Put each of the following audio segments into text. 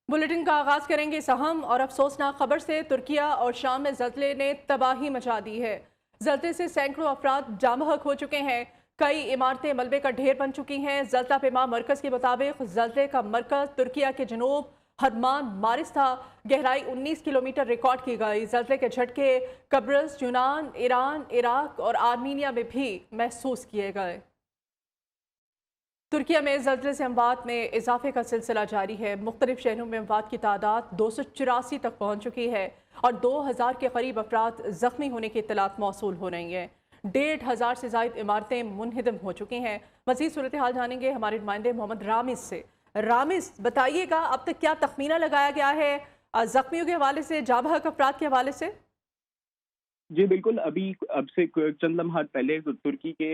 Bulletin का आगाज करेंगे इस अहम और अफसोसनाक खबर से। तुर्किया और शाम में जल्जले ने तबाही मचा दी है। जल्जले से सैकड़ों अफराद जाम बहक हो चुके हैं। कई इमारतें मलबे का ढेर बन चुकी हैं। जल्ता पेमा मरकज के मुताबिक जल्जले का मरकज तुर्किया के जनूब हरमान मारिस था। गहराई 19 किलोमीटर रिकॉर्ड की गई। जल्जले के झटके कब्रस, यूनान, ईरान, इराक और आर्मीनिया में भी महसूस किए गए। तुर्किया में जल्जले से अमवात में इजाफे का सिलसिला जारी है। मुख्तलिफ शहरों में अमवात की तादाद 284 तक पहुंच चुकी है और 2000 के करीब अफराद जख्मी होने की इत्तलात मौसूल हो रही हैं। 1500 से ज़ायद इमारतें मुनहदम हो चुकी हैं। मज़ीद सूरत हाल जानेंगे हमारे नुमाइंदे मोहम्मद रामिस से। रामिस, बताइएगा अब तक क्या तखमीना लगाया गया है जख्मियों के हवाले से, जाँ बहक अफराद के हवाले से? जी बिल्कुल। अब से चंद लम्हात पहले तुर्की के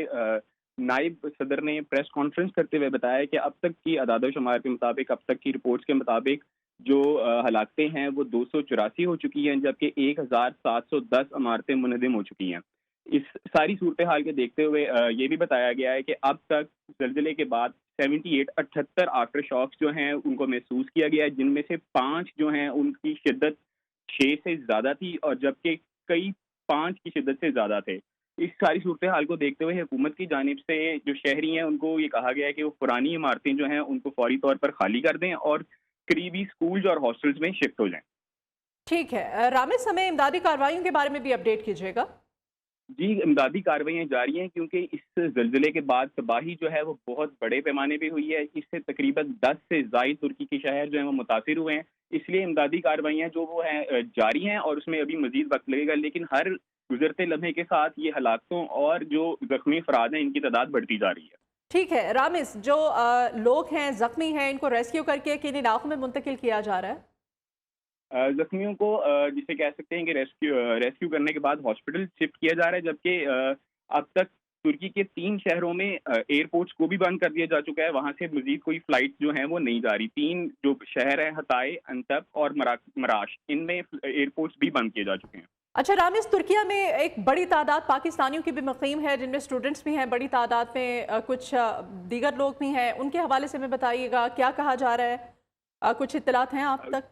नायब सदर ने प्रेस कॉन्फ्रेंस करते हुए बताया कि अब तक की अदाद शुमार के मुताबिक, अब तक की रिपोर्ट्स के मुताबिक जो हलाकतें हैं वो 284 हो चुकी हैं, जबकि 1710 इमारतें मुनहदम हो चुकी हैं। इस सारी सूरत हाल के देखते हुए ये भी बताया गया है कि अब तक जल्जले के बाद 78 आफ्टर शॉक्स जो हैं उनको महसूस किया गया है, जिनमें से 5 जो हैं उनकी शिद्दत 6 से ज़्यादा थी और जबकि कई 5 की शिद्दत से ज़्यादा थे। इस सारी सूरत हाल को देखते हुए हुकूमत की जानिब से जो शहरी हैं उनको ये कहा गया है कि वो पुरानी इमारतें जो हैं उनको फौरी तौर पर खाली कर दें और करीबी स्कूल्स और हॉस्टल्स में शिफ्ट हो जाएं। ठीक है रामिस, हमें इमदादी कार्रवाइयों के बारे में भी अपडेट कीजिएगा। जी, इमदादी कार्रवाइयाँ जारी हैं क्योंकि इस ज़लज़ले के बाद तबाही जो है वो बहुत बड़े पैमाने पे हुई है। इससे तकरीबन 10 से ज़ायद तुर्की के शहर जो हैं वो मुतासिर हुए हैं। इसलिए इमदादी कार्रवाइयाँ जो वो हैं जारी हैं और उसमें अभी मज़ीद वक़्त लगेगा, लेकिन हर गुज़रते लम्हे के साथ ये हलाकतों और जो ज़ख्मी अफराद हैं इनकी तादाद बढ़ती जा रही है। ठीक है रामिस, जो लोग हैं जख्मी हैं इनको रेस्क्यू करके किन इलाकों में मुंतकिल किया जा रहा है? जख्मियों को जिसे कह सकते हैं कि रेस्क्यू करने के बाद हॉस्पिटल शिफ्ट किया जा रहा है, जबकि अब तक तुर्की के 3 शहरों में एयरपोर्ट्स को भी बंद कर दिया जा चुका है। वहां से मजीद कोई फ्लाइट जो हैं वो नहीं जा रही। 3 जो शहर हैं, हताए, अंतब और मराश, इनमें एयरपोर्ट्स भी बंद किए जा चुके हैं। अच्छा रामिस, तुर्किया में एक बड़ी तादाद पाकिस्तानियों की भी मुकीम है, जिनमें स्टूडेंट्स भी हैं बड़ी तादाद में, कुछ दीगर लोग भी हैं। उनके हवाले से हमें बताइएगा क्या कहा जा रहा है, कुछ इत्तलात हैं आप तक?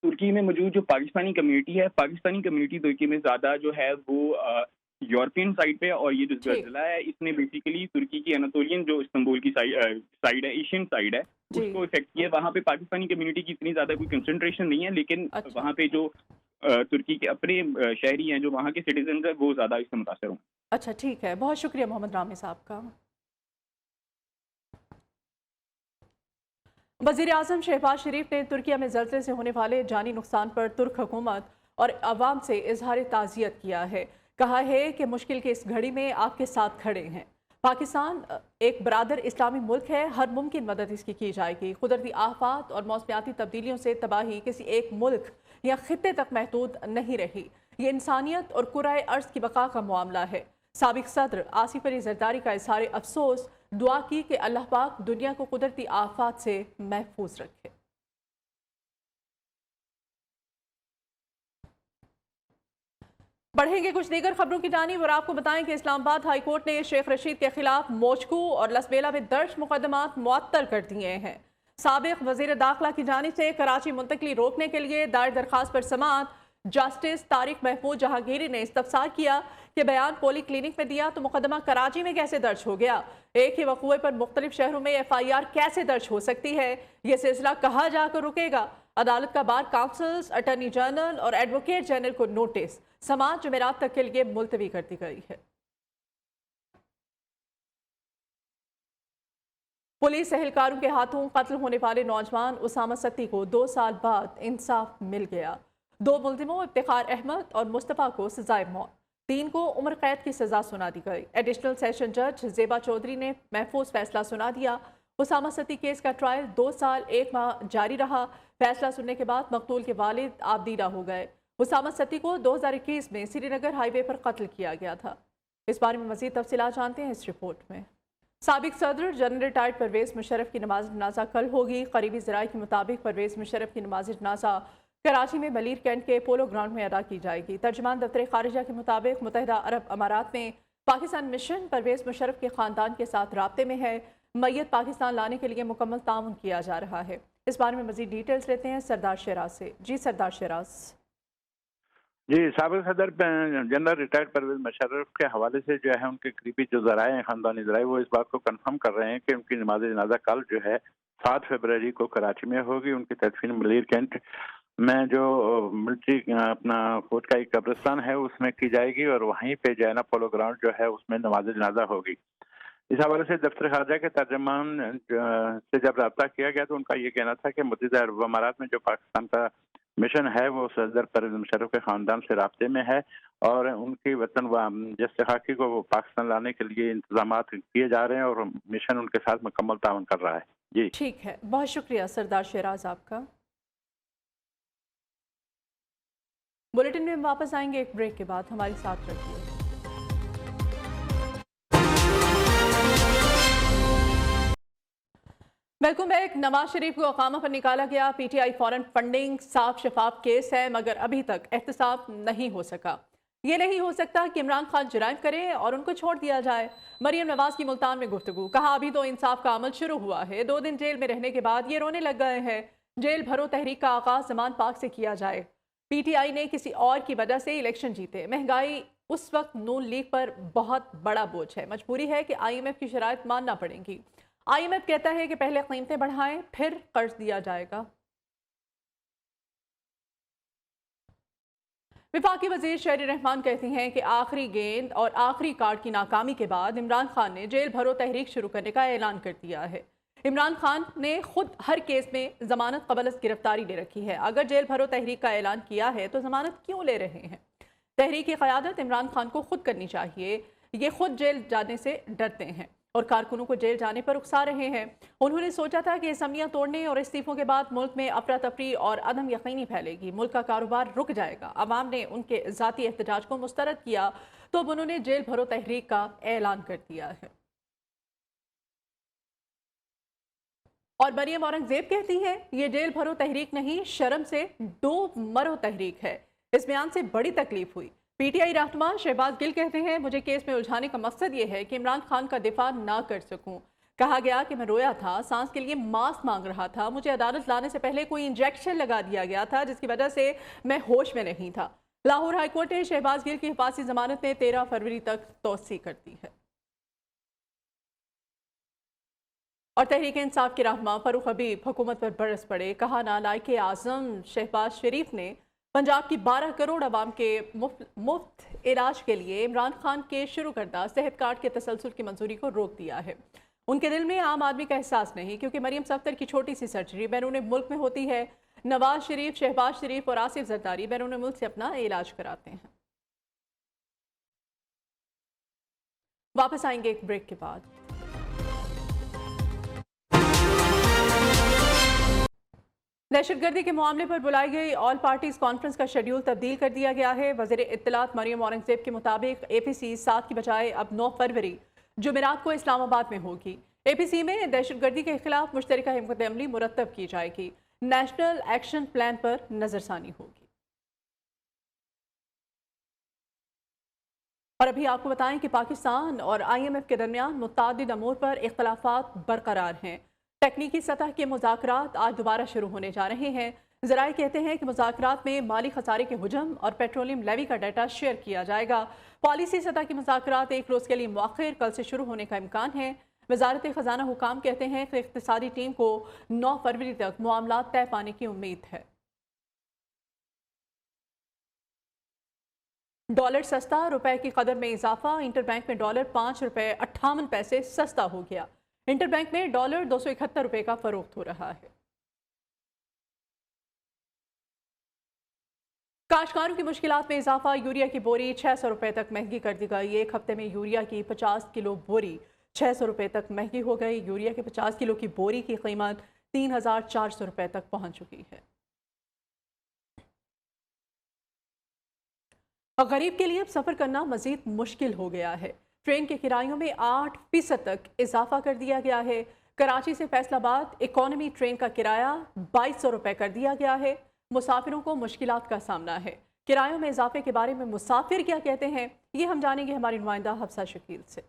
तुर्की में मौजूद जो पाकिस्तानी कम्युनिटी है, पाकिस्तानी कम्युनिटी तुर्की में ज़्यादा जो है वो यूरोपियन साइड पे, और ये जो ज़लज़ला है इसने बेसिकली तुर्की की अनातोलियन जो इस्तांबुल की साइड है, एशियन साइड है, उसको इफेक्ट किया। वहाँ पे पाकिस्तानी कम्युनिटी की इतनी ज़्यादा कोई कंसंट्रेशन नहीं है, लेकिन वहाँ पे जो तुर्की के अपने शहरी हैं, जो वहाँ के सिटीजन हैं, वो ज़्यादा इससे मुतासर हों। अच्छा ठीक है, बहुत शुक्रिया मोहम्मद रामी साहब का। वज़ीर-ए-आज़म शहबाज शरीफ ने तुर्किया में जल्जले से होने वाले जानी नुकसान पर तुर्क हुकूमत और अवाम से इजहार ताज़ियत किया है। कहा है कि मुश्किल की इस घड़ी में आपके साथ खड़े हैं। पाकिस्तान एक बरादर इस्लामी मुल्क है, हर मुमकिन मदद इसकी की जाएगी। कुदरती आफात और मौसमियाती तब्दीलियों से तबाही किसी एक मुल्क या खित्ते तक महदूद नहीं रही। ये इंसानियत और कुराए अर्ज़ की बका का मामला है। साबिक सदर आसिफ अली जरदारी का इज़हार अफसोस, दुआ की कि अल्लाह पाक दुनिया को कुदरती आफात से महफूज रखे। बढ़ेंगे कुछ दीगर खबरों की जानिब और आपको बताएं कि इस्लामाबाद हाई कोर्ट ने शेख रशीद के खिलाफ मोचकू और लसबेला में दर्ज मुकदमात मुअत्तल कर दिए हैं। साबिक वजीर दाखिला की जानिब से कराची मुंतकली रोकने के लिए दायर दरखास्त पर समाअत जस्टिस तारिक महफूज जहांगीरी ने इस्तफसार किया कि बयान पोलिंग क्लिनिक में दिया तो मुकदमा कराची में कैसे दर्ज हो गया। एक ही वक़ूए पर मुख्तलिफ शहरों में FIR कैसे दर्ज हो सकती है। यह सिलसिला कहाँ जाकर रुकेगा। अदालत का बार काउंसिल्स, अटॉर्नी जनरल और एडवोकेट जनरल को नोटिस समाज जुमेरात तक के लिए मुलतवी कर दी गई है। पुलिस एहलकारों के हाथों कत्ल होने वाले नौजवान उसामा सत्ती को 2 साल बाद इंसाफ मिल गया। 2 मुल्जिमों इफ्तिखार अहमद और मुस्तफ़ा को सजाए मौत, 3 को उम्र कैद की सजा सुना दी गई। एडिशनल सेशन जज जेबा चौधरी ने महफूज फैसला सुना दिया। उसामा सत्ती केस का ट्रायल 2 साल 1 माह जारी रहा। फैसला सुनने के बाद मकतूल के वालिद आबदीदा हो गए। उसामा सत्ती को 2021 में श्रीनगर हाईवे पर कत्ल किया गया था। इस बारे में मज़ीद तफसीलात जानते हैं इस रिपोर्ट में। साबिक सदर जनरल रिटायर्ड परवेज़ मुशर्रफ की नमाज जनाजा कल होगी। करीबी ज़राए के मुताबिक परवेज़ मुशर्रफ की नमाज जनाजा कराची में मलीर कैंट के पोलो ग्राउंड में अदा की जाएगी। तर्जुमान दफ्तर खारिजा के मुताबिक मुत्तहिदा अरब अमारात में पाकिस्तान मिशन परवेज़ मुशर्रफ के ख़ानदान के साथ राब्ते में है। मैयत पाकिस्तान लाने के लिए मुकम्मल ताउन किया जा रहा है। इस बारे में मजीद डिटेल्स लेते हैं सरदार शहराज से। जी सरदार शहराज। जी, साबिक़ सदर जनरल रिटायर्ड परवेज़ मुशर्रफ के हवाले से जो है उनके करीबी जो ज़राए हैं, ख़ानदानी ज़राए, वो इस बात को कन्फर्म कर रहे हैं कि उनकी नमाज़ जनाज़ा कल जो है 7 फरवरी को कराची में होगी। उनकी तदफीन मलीर कैंट में जो मिलिट्री अपना फौज का एक कब्रिस्तान है उसमें की जाएगी और वहीं पे जो है ना पोलो ग्राउंड जो है उसमें नमाज़ जनाज़ा होगी। इस हवाले से दफ्तर खारजा के तर्जमान से जब रब्ता किया गया तो उनका ये कहना था कि मुत्तहिदा अरब अमारात में जो पाकिस्तान का मिशन है वो सदर परवेज़ मुशर्रफ के ख़ानदान से राब्ते में है और उनकी वतन व जस्टिखाकी को वो पाकिस्तान लाने के लिए इंतजाम किए जा रहे हैं और मिशन उनके साथ मुकम्मल तावन कर रहा है। जी ठीक है, बहुत शुक्रिया सरदार शहराज आपका। बुलेटिन में वापस आएंगे एक ब्रेक के बाद, हमारे साथ रखिए। Welcome back. नवाज शरीफ को अकामा पर निकाला गया पीटीआई फॉरेन फंडिंग साफ शफाफ केस है, मगर अभी तक एहतसाब नहीं हो सका। ये नहीं हो सकता कि इमरान खान जुराइम करें और उनको छोड़ दिया जाए। मरियम नवाज की मुल्तान में गुफ्तगू, कहा अभी तो इंसाफ का अमल शुरू हुआ है, 2 दिन जेल में रहने के बाद ये रोने लग गए हैं। जेल भरो तहरीक का आगाज जमान पाक से किया जाए। पीटीआई ने किसी और की वजह से इलेक्शन जीते। महंगाई उस वक्त नून लीग पर बहुत बड़ा बोझ है, मजबूरी है कि IMF की शराइत मानना पड़ेगी। IMF कहता है कि पहले कीमतें बढ़ाएं फिर कर्ज दिया जाएगा। विफाकी वजीर शहरी रहमान कहती हैं कि आखिरी गेंद और आखिरी कार्ड की नाकामी के बाद इमरान खान ने जेल भरो तहरीक शुरू करने का ऐलान कर दिया है। इमरान खान ने खुद हर केस में जमानत कबल गिरफ्तारी ले रखी है। अगर जेल भरो तहरीक का ऐलान किया है तो जमानत क्यों ले रहे हैं? तहरीक की क़यादत इमरान खान को खुद करनी चाहिए। ये खुद जेल जाने से डरते हैं और कारकुनों को जेल जाने पर उकसा रहे हैं। उन्होंने सोचा था कि असम्बलियां तोड़ने और इस्तीफों के बाद मुल्क में अफरा तफरी और अदम यकीनी फैलेगी, मुल्क का कारोबार रुक जाएगा। अवाम ने उनके ज़ाती एहतजाज को मुस्तरद किया तो अब उन्होंने जेल भरो तहरीक का ऐलान कर दिया है। और मरियम औरंगजेब कहती हैं ये जेल भरो तहरीक नहीं, शर्म से डूब मरो तहरीक है। इस बयान से बड़ी तकलीफ हुई। पीटीआई रहनुमा शहबाज गिल कहते हैं मुझे केस में उलझाने का मकसद ये है कि इमरान खान का दिफा ना कर सकूं। कहा गया कि मैं रोया था, सांस के लिए मास्क मांग रहा था, मुझे अदालत लाने से पहले कोई इंजेक्शन लगा दिया गया था जिसकी वजह से मैं होश में नहीं था। लाहौर हाईकोर्ट ने शहबाज गिल की हिफाजती जमानत में 13 फरवरी तक तोसी कर दी है। और तहरीक इंसाफ के रहनुमा फरूख हबीब हुकूमत पर बरस पड़े। कहा नालायक आज़म शहबाज शरीफ ने पंजाब की 12 करोड़ आवाम के मुफ्त इलाज के लिए इमरान खान के शुरू करदा सेहत कार्ड के तसलसल की मंजूरी को रोक दिया है। उनके दिल में आम आदमी का एहसास नहीं, क्योंकि मरियम सफ्दर की छोटी सी सर्जरी बैरून मुल्क में होती है। नवाज शरीफ, शहबाज शरीफ और आसिफ जरदारी बैरून मुल्क से अपना इलाज कराते हैं। वापस आएंगे एक ब्रेक के बाद। दहशतगर्दी के मामले पर बुलाई गई ऑल पार्टीज कॉन्फ्रेंस का शेड्यूल तब्दील कर दिया गया है। वज़ीर इत्तलात मरियम औरंगजेब के मुताबिक APC 7 की बजाय अब 9 फरवरी जुमेरात को इस्लामाबाद में होगी। APC में दहशतगर्दी के खिलाफ मुश्तरका हिकमत अमली मुरतब की जाएगी। नेशनल एक्शन प्लान पर नजरसानी होगी। और अभी आपको बताएं कि पाकिस्तान और IMF के दरमियान मुतादिद अमूर पर इख्तलाफात बरकरार हैं। तकनीकी सतह के मुज़ाकरात आज दोबारा शुरू होने जा रहे हैं। ज़राए कहते हैं कि मुज़ाकरात में माली खसारे के हुजम और पेट्रोलियम लेवी का डाटा शेयर किया जाएगा। पॉलिसी सतह के मुज़ाकरात एक रोज़ के लिए मुअख्खर कल से शुरू होने का इम्कान है। वज़ारत ख़जाना हुकाम कहते हैं कि इक़्तिसादी टीम को 9 फरवरी तक मामला तय पाने की उम्मीद है। डॉलर सस्ता, रुपए की कदर में इजाफा। इंटरबैंक में डॉलर 5 रुपये 58 पैसे सस्ता हो गया। इंटरबैंक में डॉलर 271 रुपये का फरोख्त हो रहा है। काश्तकारों की मुश्किलात में इजाफा। यूरिया की बोरी 600 रुपये तक महंगी कर दी गई। एक हफ्ते में यूरिया की 50 किलो बोरी 600 रुपये तक महंगी हो गई। यूरिया के 50 किलो की बोरी की कीमत 3400 रुपये तक पहुंच चुकी है। गरीब के लिए अब सफ़र करना मज़ीद मुश्किल हो गया है। ट्रेन के किरायों में 8% तक इजाफा कर दिया गया है। कराची से फैसलाबाद इकोनॉमी ट्रेन का किराया 2200 रुपये कर दिया गया है। मुसाफिरों को मुश्किलात का सामना है। किरायों में इजाफे के बारे में मुसाफिर क्या कहते हैं, ये हम जानेंगे हमारी नुमाइंदा हफ्सा शकील से।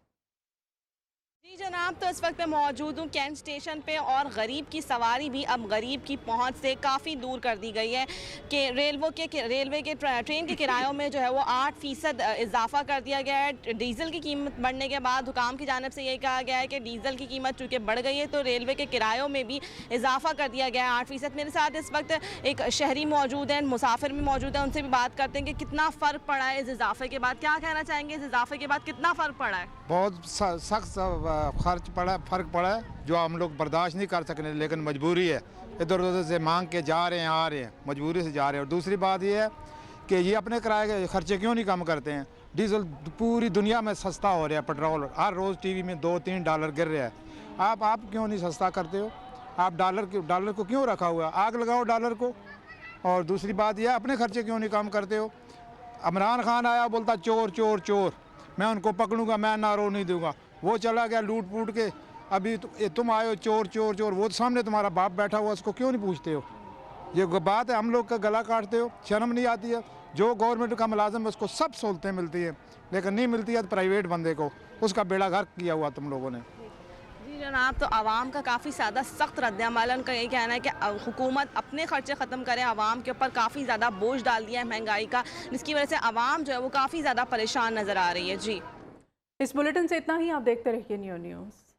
جی جناب، تو اس وقت میں موجود ہوں کینٹ اسٹیشن پہ، اور غریب کی سواری بھی اب غریب کی پہنچ سے کافی دور کر دی گئی ہے کہ ریلوے کے ٹرین کے کرایوں میں جو ہے وہ 8% اضافہ کر دیا گیا ہے۔ ڈیزل کی قیمت بڑھنے کے بعد حکام کی جانب سے یہ کہا گیا ہے کہ ڈیزل کی قیمت چونکہ بڑھ گئی ہے تو ریلوے کے کرایوں میں بھی اضافہ کر دیا گیا ہے 8%۔ میرے ساتھ اس وقت ایک شہری موجود ہیں، مسافر بھی موجود ہیں، ان سے بھی بات کرتے ہیں کہ کتنا فرق پڑا ہے اس اضافے کے بعد۔ کیا کہنا چاہیں گے، اس اضافے کے بعد کتنا فرق پڑا ہے؟ بہت سخت فرق پڑا ہے جو ہم لوگ برداشت نہیں کر سکتے، لیکن مجبوری ہے، ادھر ادھر سے مانگ کے جا رہے ہیں، آ رہے ہیں، مجبوری سے جا رہے ہیں۔ اور دوسری بات یہ ہے کہ یہ اپنے کرائے کے خرچے کیوں نہیں کم کرتے ہیں؟ ڈیزل پوری دنیا میں سستا ہو رہا ہے، پیٹرول ہر روز ٹی وی میں $2-3 گر رہا ہے، آپ کیوں نہیں سستا کرتے ہو؟ آپ ڈالر کو کیوں رکھا ہوا ہے؟ آگ لگاؤ ڈالر کو۔ اور دوسری بات یہ اپنے خرچے کیوں نہیں کم کرتے ہو؟ عمران خان آیا بولتا چور چور چور، میں ان کو پکڑوں گا، میں نارو نہیں دوں گا، وہ چلا گیا لوٹ پوٹ کے۔ ابھی تم آئے ہو چور چور چور، وہ سامنے تمہارا باپ بیٹھا ہوا، اس کو کیوں نہیں پوچھتے ہو؟ یہ بات ہے، ہم لوگ کا گلا کاٹتے ہو، شرم نہیں آتی ہے؟ جو گورنمنٹ کا ملازم ہے اس کو سب سہولتیں ملتی ہیں، لیکن نہیں ملتی ہے پرائیویٹ بندے کو، اس کا بیڑا غرق کیا ہوا تم لوگوں نے۔ جی جناب، تو عوام کا کافی زیادہ سخت رد عمل، ان کا یہ کہنا ہے کہ حکومت اپنے خرچے ختم کرے، عوام کے اوپر کافی زیادہ بوجھ ڈال دیا ہے مہنگائی کا، جس کی وجہ سے عوام جو ہے وہ کافی زیادہ پریشان نظر آ رہی ہے۔ جی اس بلیٹن سے اتنا ہی، آپ دیکھتے رہیے نیو نیوز۔